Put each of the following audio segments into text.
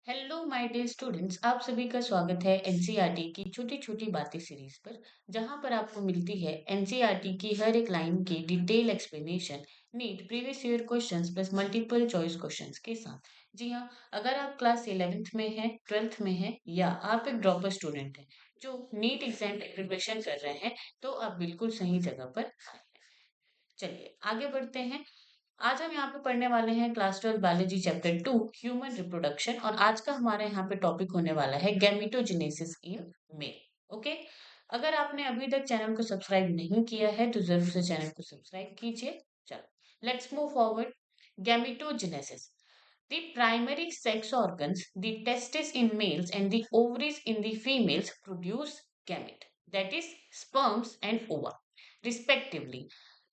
Hello my dear students, आप सभी का स्वागत है एनसीईआरटी की छोटी छोटी बातें सीरीज पर। जहां पर आपको मिलती है एनसीईआरटी की हर एक लाइन की detail explanation, NEET previous year questions plus multiple choice questions के साथ। जी हाँ, अगर आप क्लास 11th में हैं, 12th में हैं या आप एक ड्रॉपर स्टूडेंट हैं जो नीट एग्जाम की प्रिपरेशन कर रहे हैं, तो आप बिल्कुल सही जगह पर आए हैं। चलिए आगे बढ़ते हैं। आज हम यहाँ पे पढ़ने वाले हैं class 12 biology chapter 2 human reproduction, और आज का हमारे यहाँ पे टॉपिक होने वाला है गैमेटोजेनेसिस इन मेल। ओके, अगर आपने अभी तक चैनल को सब्सक्राइब नहीं किया है तो जरूर से चैनल को सब्सक्राइब कीजिए। चलो let's move forward. Gametogenesis, the primary sex organs, the testes in males and the ovaries in the females produce gamete, that is sperms and ova, respectively,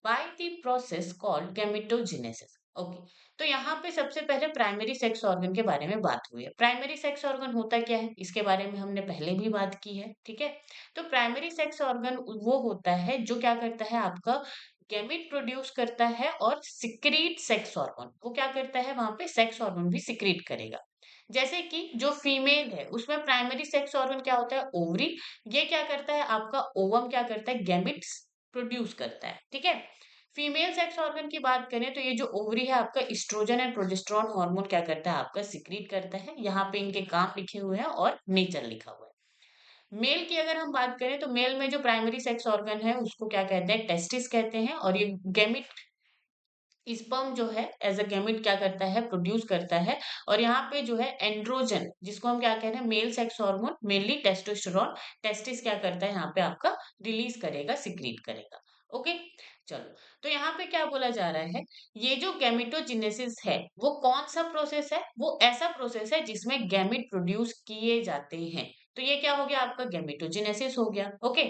by the process called gametogenesis. Okay, तो यहाँ पे सबसे पहले primary sex organ के बारे में बात हुई है। प्राइमरी सेक्स ऑर्गन होता क्या है, इसके बारे में हमने पहले भी बात की है। ठीक है, तो प्राइमरी सेक्स ऑर्गन वो होता है जो क्या करता है, आपका गैमेट प्रोड्यूस करता है और सिक्रीट सेक्स हार्मोन। वो क्या करता है, वहां पे सेक्स हार्मोन भी सिक्रीट करेगा। जैसे कि जो फीमेल है उसमें प्राइमरी सेक्स ऑर्गन क्या होता है, ओवरी। ये क्या करता है, आपका ओवम क्या करता है, गैमेट्स प्रोड्यूस करता है। ठीक है, फीमेल सेक्स ऑर्गन की बात करें तो ये जो ओवरी है आपका इस्ट्रोजन एंड प्रोजेस्टेरोन हार्मोन क्या करता है, आपका सिक्रीट करता है। यहाँ पे इनके काम लिखे हुए हैं और नेचर लिखा हुआ है। मेल की अगर हम बात करें तो मेल में जो प्राइमरी सेक्स ऑर्गन है उसको क्या कहते हैं, टेस्टिस कहते हैं। और ये गैमिट स्पर्म जो है एज अ गैमिट क्या करता है, प्रोड्यूस करता है। और यहाँ पे जो है एंड्रोजन, जिसको हम क्या कह रहे हैं, male sex hormone, mainly testosterone, testis क्या करता है, यहाँ पे आपका रिलीज करेगा, सिक्रीट करेगा। ओके, चलो, तो यहाँ पे क्या बोला जा रहा है, ये जो गैमेटोजेनेसिस है वो कौन सा प्रोसेस है, वो ऐसा प्रोसेस है जिसमें गैमेट प्रोड्यूस किए जाते हैं। तो ये क्या हो गया, आपका गैमेटोजेनेसिस हो गया। ओके,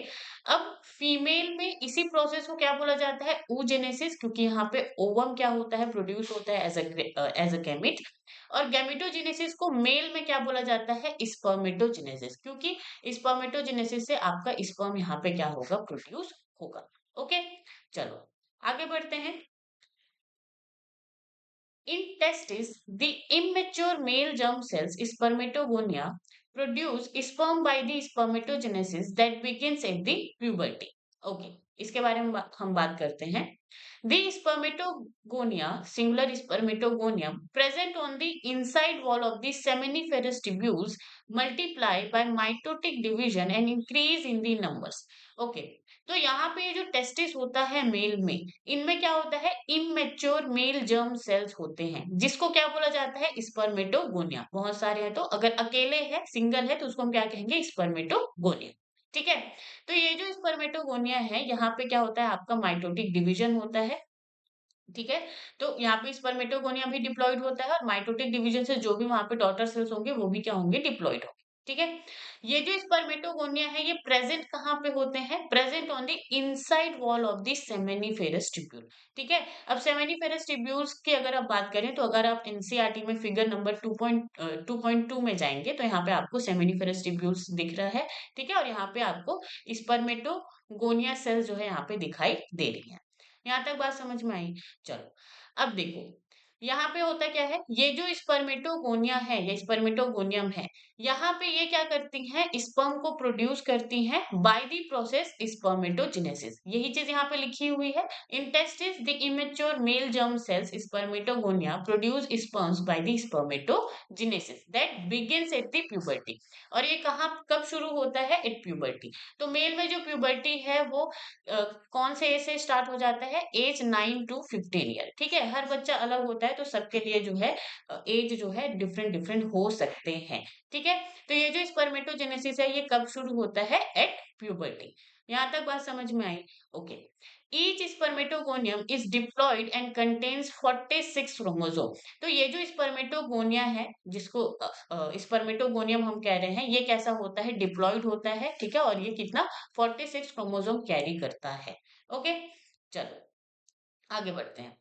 अब फीमेल में इसी प्रोसेस को क्या बोला जाता है, oogenesis, क्योंकि यहाँ पे ओवम क्या होता है, प्रोड्यूस होता है एज अ गैमेट। और गैमेटोजेनेसिस को मेल में क्या बोला जाता है, स्पर्मेटोजेनेसिस, क्योंकि स्पर्मेटोजेनेसिस से आपका स्पर्म यहाँ पे क्या होगा, प्रोड्यूस होगा। ओके, चलो आगे बढ़ते हैं। In testes, the immature male germ cells, spermatogonia, produce sperm by the spermatogenesis that begins at the puberty. Okay, इसके बारे में हम बात करते हैं। The spermatogonia, singular spermatogonium, present on the inside wall of the seminiferous tubules, multiply by mitotic division and increase in the numbers. Okay, तो यहाँ पे ये जो टेस्टिस होता है मेल में, इनमें क्या होता है, इमेच्योर मेल जर्म सेल्स होते हैं, जिसको क्या बोला जाता है, स्पर्मेटोगोनिया। बहुत सारे हैं, तो अगर अकेले है, सिंगल है, तो उसको हम क्या कहेंगे, स्पर्मेटोगोनिया। ठीक है, तो ये जो स्पर्मेटोगोनिया है, यहाँ पे क्या होता है, आपका माइटोटिक डिवीजन होता है। ठीक है, तो यहाँ पे स्पर्मेटोगोनिया भी डिप्लॉइड होता है, और माइटोटिक डिवीजन से जो भी वहां पे डॉटर सेल्स होंगे वो भी क्या होंगे, डिप्लॉइड होंगे। ठीक है, ये जो स्पर्मेटोगोनिया है ये प्रेजेंट कहाँ पे होते हैं, present on the inside wall of the seminiferous tubule. ठीक है, अब सेमेनिफेरस ट्यूब्यूल्स की अगर आप बात करें तो अगर आप एनसीईआरटी में फिगर नंबर 2.2 में जाएंगे तो यहाँ पे आपको सेमेनिफेरस ट्यूब्यूल्स दिख रहा है। ठीक है, और यहाँ पे आपको स्पर्मेटोगोनिया सेल्स जो है यहाँ पे दिखाई दे रही है। यहाँ तक बात समझ में आई। चलो अब देखो, यहाँ पे होता क्या है, ये जो स्पर्मेटोगोनिया है या स्पर्मेटोगोनियम है, यहाँ पे ये क्या करती हैं, स्पर्म को प्रोड्यूस करती हैं बाय द प्रोसेस स्पर्मेटोजेनेसिस। यही चीज यहाँ पे लिखी हुई है। In testis the immature male germ cells spermatogonia produce sperms by the spermatogenesis that begins at the puberty. और ये कहाँ कब शुरू होता है, एट प्यूबर्टी। तो मेल में जो प्यूबर्टी है वो कौन से एज से स्टार्ट हो जाता है, एज 9 to 15 ईयर। ठीक है, हर बच्चा अलग होता है, तो सबके लिए जो है एज जो है डिफरेंट डिफरेंट हो सकते हैं। ठीक है, तो ये जो स्पर्मेटोजेनेसिस है ये कब शुरू होता है, एट प्यूबर्टी। यहाँ तक बात समझ में आई। Okay, each spermatogonium is diploid and contains 46 chromosome. तो ये जो स्पर्मेटोगोनिया है, जिसको स्पर्मेटोगोनियम हम कह रहे हैं, ये कैसा होता है, डिप्लॉयड होता है। ठीक है, और ये कितना, 46 क्रोमोसोम कैरी करता है। ओके, चलो आगे बढ़ते हैं।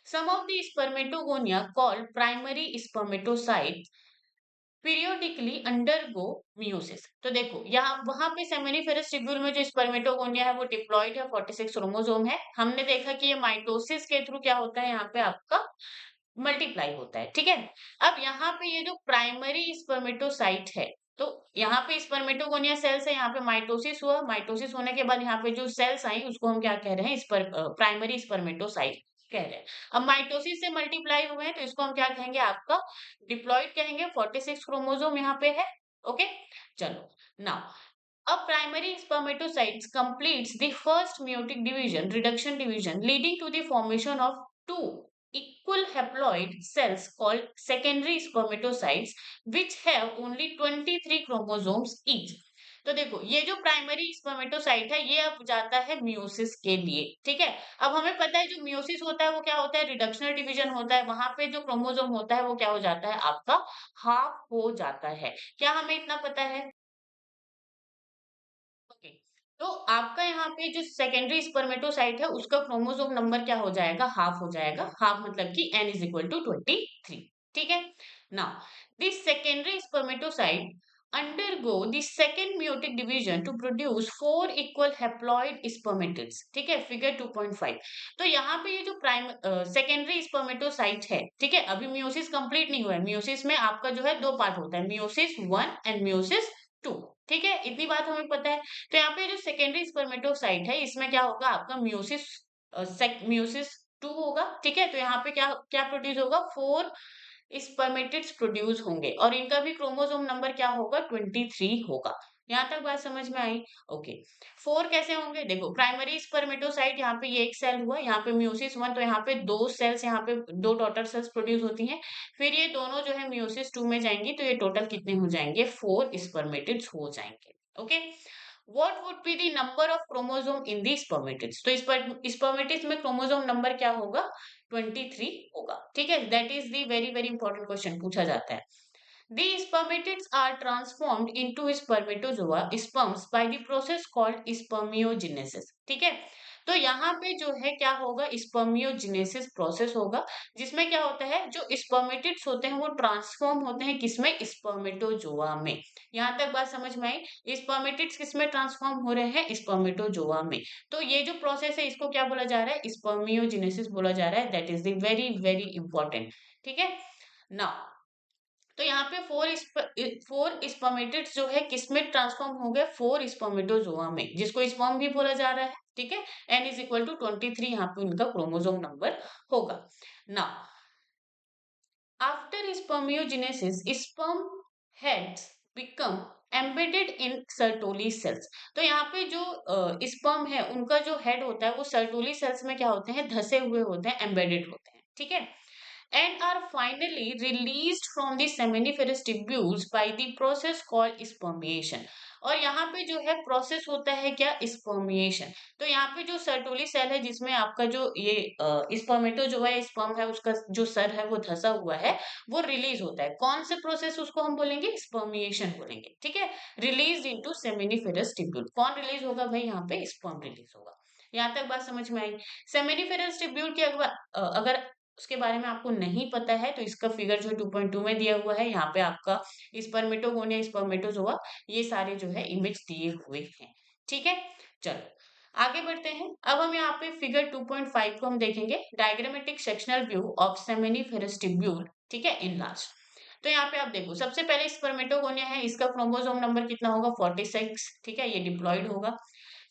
Some of the spermatogonia called primary spermatocyte periodically undergo meiosis. तो देखो यहाँ वहां पे सेमिनिफेरस ट्यूब्यूल में जो स्पर्मेटोगोनिया है वो डिप्लॉयड है, 46 क्रोमोसोम है। हमने देखा कि ये माइटोसिस के थ्रू क्या होता है, यहाँ पे आपका मल्टीप्लाई होता है, ठीक है। अब यहाँ पे ये जो प्राइमरी स्पर्मेटोसाइट है, तो यहाँ पे स्पर्मेटोगोनिया सेल्स है, यहाँ पे माइटोसिस हुआ, माइटोसिस होने के बाद यहाँ पे जो सेल्स आई उसको हम क्या कह रहे हैं, प्राइमरी स्पर्मेटोसाइट कह रहे हैं। अब माइटोसिस से मल्टीप्लाई हुए हैं तो इसको हम क्या कहेंगे, आपका डिप्लॉइड कहेंगे। 46 क्रोमोसोम यहाँ पे है। ओके, चलो now a primary spermatocyte completes the first meiotic division, reduction division, leading to the formation of two equal haploid cells called secondary spermatocytes, which have only 23 chromosomes each. तो देखो ये जो primary spermatocyte है ये अब जाता है मियोसिस के लिए, ठीक है। अब हमें पता है जो मियोसिस होता है वो क्या होता है, रिडक्शनल डिवीजन होता है, वहां पे जो क्रोमोसोम होता है वो क्या हो जाता है, आपका हाफ हो जाता है। क्या हमें इतना पता है? ओके, तो आपका यहाँ पे जो सेकेंडरी स्पर्मेटोसाइट है उसका क्रोमोसोम नंबर क्या हो जाएगा, हाफ हो जाएगा। हाफ मतलब कि n इज इक्वल टू 23, ठीक है। Now this secondary spermatocyte undergo the second meiotic division to produce four equal haploid spermatids, ठीक है, फिगर 2.5। तो यहाँ पे ये जो प्राइम सेकेंडरी स्पर्मेटोसाइट है, ठीक है, अभी मियोसिस कंप्लीट नहीं हुआ है। मियोसिस में आपका जो है दो पार्ट होता है, मियोसिस 1 एंड मियोसिस 2, ठीक है, इतनी बात हमें पता है। तो यहाँ पे जो सेकेंडरी स्पर्मेटोसाइट है इसमें क्या होगा, आपका मियोसिस 2 होगा, ठीक है। तो यहाँ पे क्या क्या प्रोड्यूस होगा, 4 स्पर्मेटिड्स प्रोड्यूस होंगे और इनका भी क्रोमोसोम नंबर क्या होगा, 23 होगा। यहाँ तक बात समझ में आई? ओके, 4 कैसे होंगे, देखो प्राइमरी स्पर्मेटोसाइट यहाँ पे ये एक सेल हुआ, यहाँ पे मियोसिस 1, तो यहाँ पे दो सेल्स, यहाँ पे दो डॉटर सेल्स प्रोड्यूस होती हैं। फिर ये दोनों जो है मियोसिस 2 में जाएंगी तो ये टोटल कितने हो जाएंगे, 4 स्पर्मेटिड्स हो जाएंगे। Okay, what would be the number of chromosome in the spermatids? तो स्पर्मेटिड्स में क्रोमोसोम नंबर क्या होगा, 23 होगा, ठीक है। That is the very very important question पूछा जाता है। The spermatids are transformed into spermatozoa sperms by the process called spermiogenesis, ठीक है। तो यहाँ पे जो है क्या होगा, स्पर्मियोजेनेसिस प्रोसेस होगा, जिसमें क्या होता है, जो स्पर्मेटिड्स होते हैं वो ट्रांसफॉर्म होते हैं किसमें, स्पर्मेटोजोआ में। यहाँ तक बात समझ में आई? स्पर्मेटिड्स किसमें ट्रांसफॉर्म हो रहे हैं, स्पर्मेटोजोआ में। तो ये जो प्रोसेस है इसको क्या बोला जा रहा है, स्पर्मियोजेनेसिस बोला जा रहा है। That is the very very important, ठीक है। नाउ तो यहाँ पे फोर स्पर्मेटिड्स जो है किसमें ट्रांसफॉर्म हो गए, 4 स्पर्मेटोजोआ में, जिसको स्पर्म भी बोला जा रहा है, ठीक है। n इज इक्वल टू 23 यहाँ पे उनका क्रोमोसोम नंबर होगा। Now after spermiogenesis sperm heads become embedded in Sertoli cells. तो यहाँ पे जो स्पर्म है उनका जो हेड होता है वो सर्टोली सेल्स में क्या होते हैं, धसे हुए होते हैं, एम्बेडेड होते हैं, ठीक है। And are finally released from the seminiferous tubules by the process called spermiation। और यहाँ पे जो है प्रोसेस होता है क्या, स्पर्मिएशन। तो यहाँ पे जो सर्टोली सेल है जिसमें आपका जो ये स्पर्मेटो जो है स्पर्म है उसका जो सर है वो धसा हुआ है, वो रिलीज होता है। कौन से प्रोसेस उसको हम बोलेंगे, स्पर्मिएशन बोलेंगे, ठीक है। रिलीज इनटू सेमिनिफेरस ट्यूब्यूल, कौन रिलीज होगा भाई, यहाँ पे स्पर्म रिलीज होगा। यहाँ तक बात समझ में आई? सेमिनिफेरस ट्यूब्यूल की अगर उसके बारे में आपको नहीं पता है तो इसका फिगर जो 2.2 में दिया हुआ है, यहाँ पे आपका स्पर्मेटोगोनिया, स्पर्मेटोजोआ, ये सारे जो है इमेज दिए हुए हैं, ठीक है। चलो आगे बढ़ते हैं। अब हम यहाँ पे फिगर 2.5 को हम देखेंगे, diagrammatic sectional view of seminiferous tubule, ठीक है, इन लार्ज। तो यहाँ पे आप देखो, सबसे पहले स्पर्मेटोगोनिया है, इसका क्रोमोसोम नंबर कितना होगा, 46, ठीक है, ये डिप्लॉयड होगा।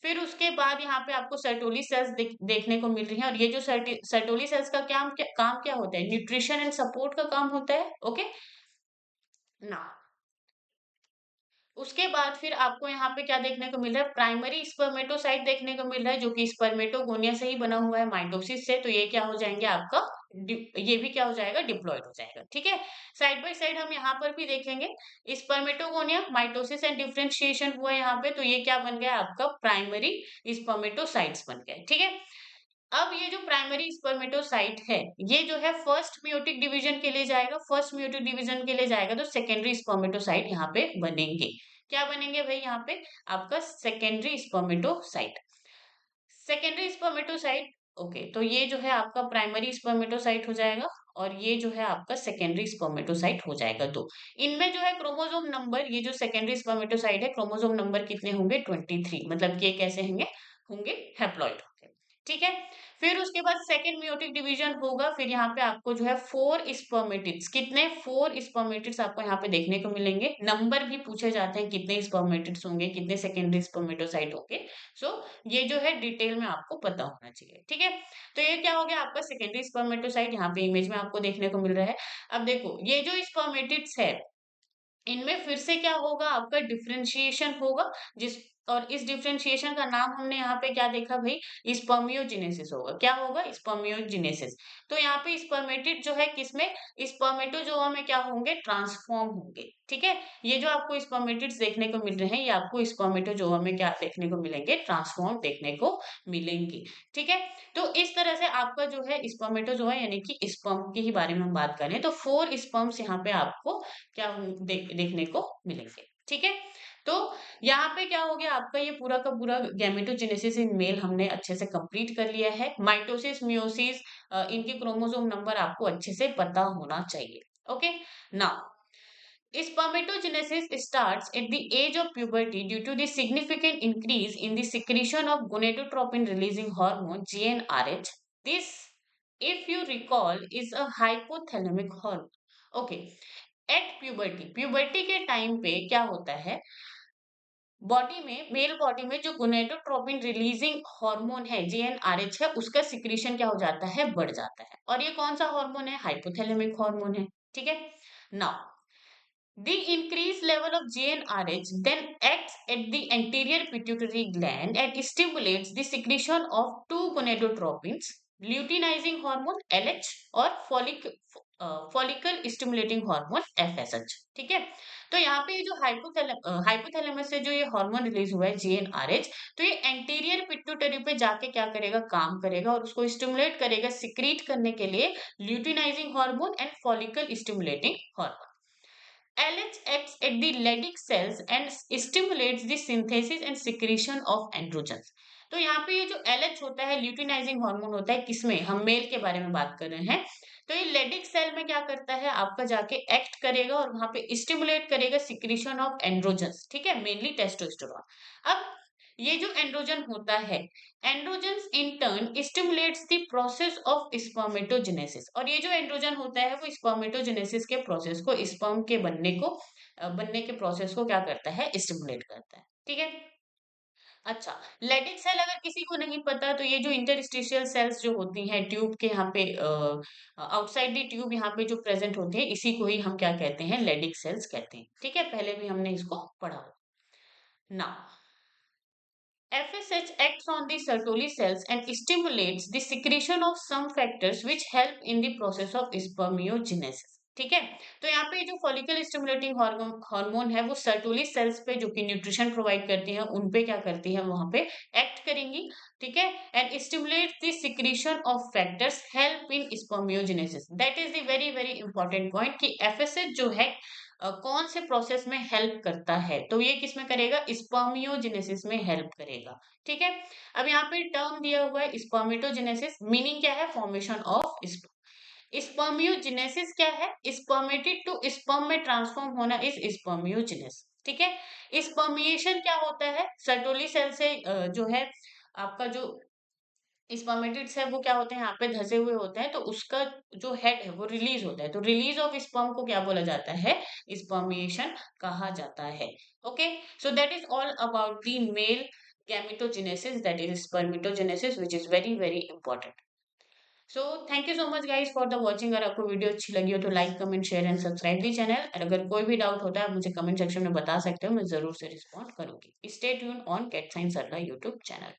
फिर उसके बाद यहाँ पे आपको सर्टोली सेल्स देखने को मिल रही हैं, और ये जो सर्टोली सेल्स का काम क्या होता है, न्यूट्रिशन एंड सपोर्ट का काम होता है। ओके ना, उसके बाद फिर आपको यहाँ पे क्या देखने को मिल रहा है, प्राइमरी स्पर्मेटोसाइट देखने को मिल रहा है जो कि स्पर्मेटोगोनिया से ही बना हुआ है, माइटोसिस से। तो ये क्या हो जाएंगे आपका, ये भी क्या हो जाएगा, डिप्लॉयड हो जाएगा, ठीक है। साइड बाय साइड हम यहाँ पर भी देखेंगे, स्पर्मेटोगोनिया, माइटोसिस एंड डिफरेंशिएशन हुआ है यहाँ पे, तो ये क्या बन गया आपका, प्राइमरी स्पर्मेटोसाइट्स बन गए, ठीक है। अब ये जो प्राइमरी स्पर्मेटोसाइट है ये जो है फर्स्ट मियोटिक डिवीजन के लिए जाएगा, फर्स्ट मियोटिक डिवीजन के लिए जाएगा तो सेकेंडरी स्पर्मेटोसाइट यहाँ पे बनेंगे। क्या बनेंगे भाई, यहाँ पे आपका secondary spermatocyte, secondary spermatocyte. Okay, तो ये जो है आपका प्राइमरी स्पर्मेटोसाइट हो जाएगा और ये जो है आपका सेकेंडरी स्पर्मेटोसाइट हो जाएगा। दो इनमें जो है क्रोमोसोम नंबर, ये जो सेकेंडरी स्पर्मेटोसाइट है क्रोमोसोम नंबर कितने होंगे, 23, मतलब ये कैसे होंगे, होंगे हैप्लॉइड होंगे, ठीक है। फिर उसके बाद सेकंड मेयोटिक डिवीजन होगा, फिर यहाँ पे आपको जो है 4 स्पर्मेटिड्स, कितने 4 स्पर्मेटिड्स आपको यहाँ पे देखने को मिलेंगे। नंबर भी पूछे जाते हैं कितने स्पर्मेटिड्स होंगे, कितने सेकेंडरी स्पर्मेटोसाइट होंगे। सो ये जो है डिटेल में आपको पता होना चाहिए, ठीक है। तो ये क्या हो गया आपका सेकेंडरी स्पर्मेटोसाइट, यहाँ पे इमेज में आपको देखने को मिल रहा है। अब देखो ये जो स्पर्मेटिड्स है, इनमें फिर से क्या होगा आपका डिफरेंशिएशन होगा, जिस और इस डिफरेंशिएशन का नाम हमने यहाँ पे क्या देखा भाई, स्पर्मियोजेनेसिस होगा। क्या होगा, स्पर्मियोजेनेसिस। तो यहाँ पे स्पर्मेटिड जो है किसमें, स्पर्मेटोजोआ में क्या होंगे, ट्रांसफॉर्म होंगे, ठीक है। ये जो आपको स्पर्मेटिड्स देखने को मिल रहे हैं, ये आपको स्पर्मेटोजोआ में क्या देखने को मिलेंगे, ट्रांसफॉर्म देखने को मिलेंगे, ठीक है। तो इस तरह से आपका जो है स्पर्मेटोजोआ यानी कि स्पर्म की ही बारे में हम बात करें तो 4 स्पर्म्स यहाँ पे आपको क्या देखने को मिलेंगे, ठीक है। तो यहाँ पे क्या हो गया आपका, ये पूरा का पूरा गैमेटोजेनेसिस इन मेल हमने अच्छे से कंप्लीट कर लिया है। माइटोसिस, मियोसिस, इनके क्रोमोसोम नंबर आपको अच्छे से पता होना चाहिए। Okay, now spermatogenesis starts at the age of puberty due to the significant increase in the secretion of gonadotropin releasing hormone GnRH. This, if you recall, is a hypothalamic hormone. Okay, at puberty, puberty के time पे क्या होता है, body में, mail body में जो gonadotropin releasing hormone है GnRH है, उसका सिक्रीशन क्या हो जाता है, बढ़ जाता है। और ये कौन सा हार्मोन है, हाइपोथैलेमिक हार्मोन है, ठीक है। Now the increased level of GnRH then acts at the anterior pituitary gland and stimulates the secretion of two gonadotropins, luteinizing hormone LH और follicle stimulating hormone FSH, ठीक है। तो यहाँ पे ये जो हाइपोथैलेमस से जो ये हार्मोन रिलीज हुआ है GnRH, तो ये एंटीरियर पिट्यूटरी पे जाके क्या करेगा, काम करेगा और उसको स्टिमुलेट करेगा सिक्रीट करने के लिए luteinizing hormone and follicle stimulating hormone. LH acts at the Leydig cells and stimulates the synthesis and secretion of androgens. तो यहाँ पे ये जो LH होता है, ल्यूटिनाइजिंग हार्मोन होता है, किसमें, हम मेल के बारे में बात कर रहे हैं। तो ये लेडिक सेल में क्या करता है आपका, जाके एक्ट करेगा और वहां पे स्टिमुलेट करेगा सिक्रीशन ऑफ एंड्रोजन्स, ठीक है, मेनली टेस्टोस्टेरोन। अब ये जो एंड्रोजन होता है, androgens in turn stimulates the process of spermatogenesis, और ये जो एंड्रोजन होता है वो स्पर्मेटोजेनेसिस के प्रोसेस को, स्पर्म के बनने के प्रोसेस को क्या करता है, स्टिमुलेट करता है, ठीक है। अच्छा, लेडिक सेल अगर किसी को नहीं पता तो ये जो इंटरस्टिशियल सेल्स जो होती हैं ट्यूब के यहाँ पे, आउटसाइड द ट्यूब यहाँ पे जो प्रेजेंट होते हैं, इसी को ही हम क्या कहते हैं, लेडिक सेल्स कहते हैं, ठीक है। पहले भी हमने इसको पढ़ा। Now FSH acts on the Sertoli cells and stimulates the secretion of some factors which help in the process of spermiogenesis, ठीक है। तो यहाँ पे जो फॉलिकल स्टिमुलेटिंग हार्मोन है वो सर्टोली सेल्स पे, जो कि न्यूट्रिशन प्रोवाइड करती है, उन पे क्या करती है, वहां पे एक्ट करेंगी, ठीक है। And stimulate the secretion of factors help in spermiogenesis. That is the very very important point कि एफएसएच जो है कौन से प्रोसेस में हेल्प करता है, तो ये किसमें करेगा, स्पर्मियोजेनेसिस में हेल्प करेगा, ठीक है। अब यहाँ पे टर्म दिया हुआ है स्पर्मेटोजेनेसिस, मीनिंग क्या है, फॉर्मेशन ऑफ स्पर्मियोजेनेसिस क्या है, स्पर्मेटेड टू स्पर्म में ट्रांसफॉर्म होना इज स्पर्मियोजेनेसिस, ठीक है। स्पर्मिएशन क्या होता है, सर्टोली सेल से जो है आपका जो स्पर्मेटिड्स है वो क्या होते हैं, यहाँ पे धसे हुए होते हैं, तो उसका जो हेड है वो रिलीज होता है, तो रिलीज ऑफ स्पर्म को क्या बोला जाता है, स्पर्मिएशन कहा जाता है। Okay, so that is all about the male gametogenesis, that is spermatogenesis, which is very very important. So thank you so much guys for the watching. अगर आपको वीडियो अच्छी लगी हो तो like, comment, share and subscribe the channel. और अगर कोई भी डाउट होता है आप मुझे कमेंट सेक्शन में बता सकते हो, मैं जरूर से रिस्पॉन्ड करूंगी। Stay tune on CAT science Adda YouTube channel.